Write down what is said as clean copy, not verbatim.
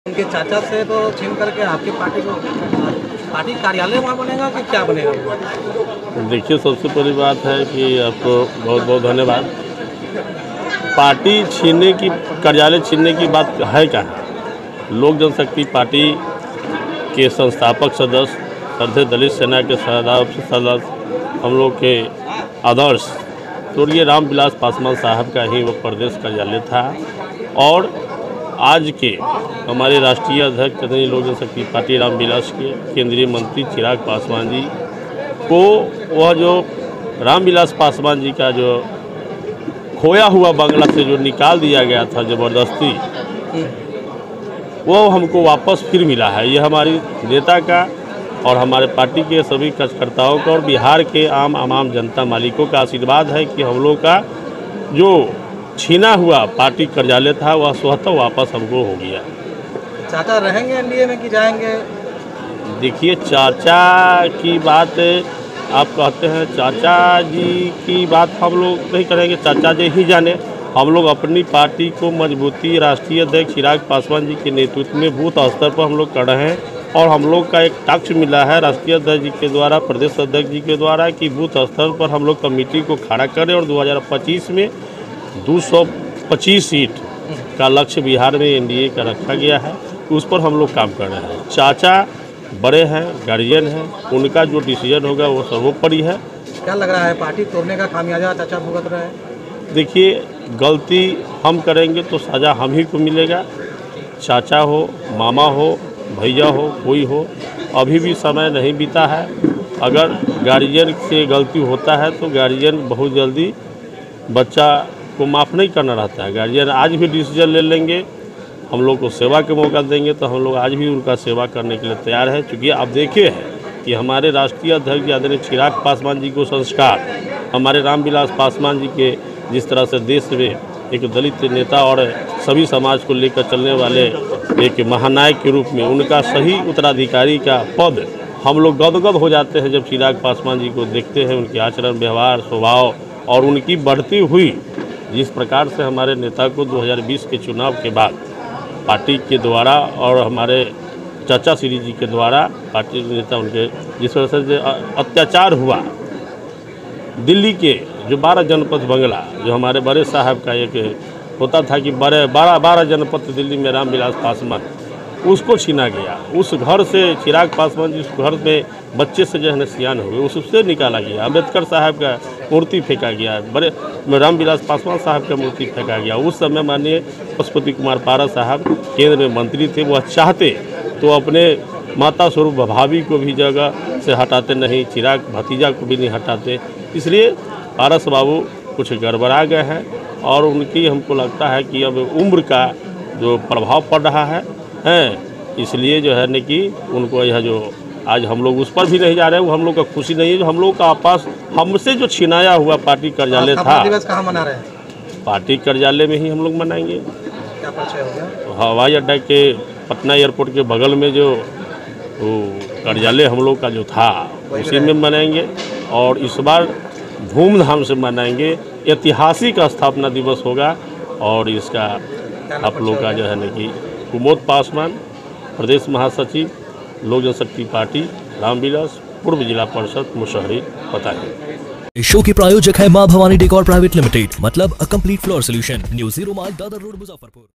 उनके चाचा से तो छीन करके आपकी पार्टी कार्यालय वहाँ बनेगा कि क्या बनेगा? देखिए, सबसे पहली बात है कि आपको बहुत बहुत धन्यवाद। पार्टी छीनने की, कार्यालय छीनने की बात है कहाँ? लोक जनशक्ति पार्टी के संस्थापक सदस्य, सरदे दलित सेना के सदस्य, हम लोग के आदर्श स्वर्गीय रामविलास पासवान साहब का ही वो प्रदेश कार्यालय था। और आज के हमारे राष्ट्रीय अध्यक्ष केंद्रीय लोक जनशक्ति पार्टी रामविलास के केंद्रीय मंत्री चिराग पासवान जी को वह जो रामविलास पासवान जी का जो खोया हुआ बंगला से जो निकाल दिया गया था ज़बरदस्ती, वो हमको वापस फिर मिला है। ये हमारी नेता का और हमारे पार्टी के सभी कार्यकर्ताओं का और बिहार के आम जनता मालिकों का आशीर्वाद है कि हम लोग का जो छीना हुआ पार्टी कार्यालय था वह स्वतः वापस हमको हो गया। चाचा रहेंगे एनडीए में कि जाएंगे? देखिए, चाचा की बात आप कहते हैं, चाचा जी की बात हम लोग नहीं करेंगे, चाचा जी ही जाने। हम लोग अपनी पार्टी को मजबूती राष्ट्रीय अध्यक्ष चिराग पासवान जी के नेतृत्व में बूथ स्तर पर हम लोग कर रहे हैं। और हम लोग का एक टास्क मिला है राष्ट्रीय अध्यक्ष जी के द्वारा, प्रदेश अध्यक्ष जी के द्वारा, कि बूथ स्तर पर हम लोग कमेटी को खड़ा करें और 2025 में 225 सीट का लक्ष्य बिहार में एनडीए का रखा गया है। उस पर हम लोग काम कर रहे हैं। चाचा बड़े हैं, गार्जियन हैं, उनका जो डिसीजन होगा वो सर्वोपरि है। क्या लग रहा है, पार्टी तोड़ने का खामियाजा चाचा भुगत रहे हैं? देखिए, गलती हम करेंगे तो सज़ा हम ही को मिलेगा। चाचा हो, मामा हो, भैया हो, कोई हो, अभी भी समय नहीं बीता है। अगर गार्जियन से गलती होता है तो गार्जियन बहुत जल्दी बच्चा को माफ़ नहीं करना रहता है। गार्जियन आज भी डिसीजन ले लेंगे, हम लोग को सेवा के मौका देंगे तो हम लोग आज भी उनका सेवा करने के लिए तैयार है। चूँकि आप देखे हैं कि हमारे राष्ट्रीय अध्यक्ष आदरणीय चिराग पासवान जी को संस्कार, हमारे रामविलास पासवान जी के जिस तरह से देश में एक दलित नेता और सभी समाज को लेकर चलने वाले एक महानायक के रूप में उनका सही उत्तराधिकारी का पद, हम लोग गदगद हो जाते हैं जब चिराग पासवान जी को देखते हैं। उनके आचरण, व्यवहार, स्वभाव और उनकी बढ़ती हुई जिस प्रकार से हमारे नेता को 2020 के चुनाव के बाद पार्टी के द्वारा और हमारे चाचा श्री जी के द्वारा पार्टी नेता उनके जिस तरह से अत्याचार हुआ, दिल्ली के जो 12 जनपद बंगला जो हमारे बड़े साहब का एक होता था कि 12 जनपद दिल्ली में रामविलास पासवान, उसको छीना गया। उस घर से चिराग पासवान जी, उस घर में बच्चे से जो है सियान हुए, उससे निकाला गया। अम्बेडकर साहब का मूर्ति फेंका गया, बड़े रामविलास पासवान साहब का मूर्ति फेंका गया। उस समय माननीय पशुपति कुमार पारा साहब केंद्र में मंत्री थे, वह चाहते तो अपने माता स्वरूप भाभी को भी जगह से हटाते नहीं, चिराग भतीजा को भी नहीं हटाते। इसलिए पारस बाबू कुछ गड़बड़ा गए हैं और उनकी हमको लगता है कि अब उम्र का जो प्रभाव पड़ रहा है, इसलिए जो है न कि उनको यह जो आज हम लोग उस पर भी नहीं जा रहे हैं, वो हम लोग का खुशी नहीं है। जो हम लोग का आपस हमसे जो छिनाया हुआ पार्टी कार्यालय था, दिवस कहाँ मना रहे हैं? पार्टी कार्यालय में ही हम लोग मनाएंगे। क्या परिचय हो गया? हवाई अड्डा के पटना एयरपोर्ट के बगल में जो कार्यालय हम लोग का जो था उसी में मनाएंगे। और इस बार धूमधाम से मनाएंगे। ऐतिहासिक स्थापना दिवस होगा और इसका आप लोग का जो है न कि कुमोद पासवान, प्रदेश महासचिव, लोक जनशक्ति पार्टी, रामविलास, पूर्व जिला परिषद मुशहरी, पता है। इस शो के प्रायोजक है मां भवानी डेकोर प्राइवेट लिमिटेड, मतलब a complete floor solution, new 0 mile Dadar road, Muzaffarpur.